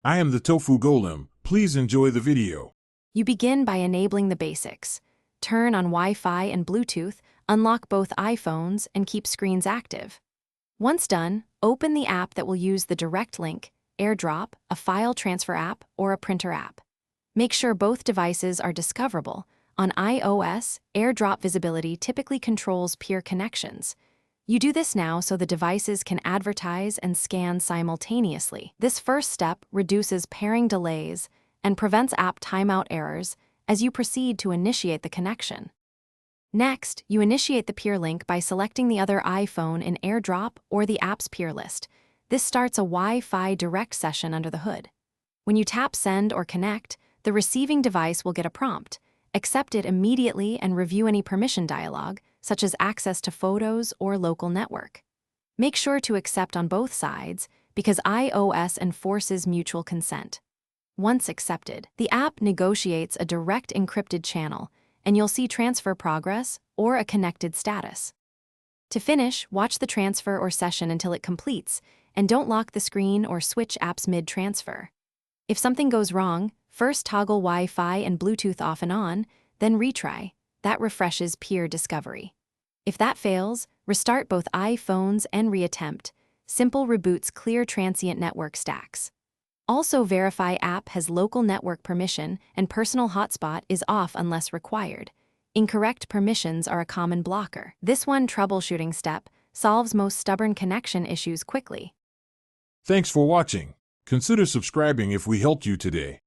I am the Tofu Golem. Please enjoy the video. You begin by enabling the basics. Turn on Wi-Fi and Bluetooth, unlock both iPhones, and keep screens active. Once done, open the app that will use the direct link, AirDrop, a file transfer app, or a printer app. Make sure both devices are discoverable. On iOS, AirDrop visibility typically controls peer connections. You do this now so the devices can advertise and scan simultaneously. This first step reduces pairing delays and prevents app timeout errors as you proceed to initiate the connection. Next, you initiate the peer link by selecting the other iPhone in AirDrop or the app's peer list. This starts a Wi-Fi direct session under the hood. When you tap Send or Connect, the receiving device will get a prompt. Accept it immediately and review any permission dialog, such as access to photos or local network. Make sure to accept on both sides because iOS enforces mutual consent. Once accepted, the app negotiates a direct encrypted channel, and you'll see transfer progress or a connected status. To finish, watch the transfer or session until it completes, and don't lock the screen or switch apps mid-transfer. If something goes wrong, first toggle Wi-Fi and Bluetooth off and on, then retry. That refreshes peer discovery. If that fails, restart both iPhones and reattempt. Simple reboots clear transient network stacks. Also verify app has local network permission and personal hotspot is off unless required. Incorrect permissions are a common blocker. This one troubleshooting step solves most stubborn connection issues quickly. Thanks for watching. Consider subscribing if we helped you today.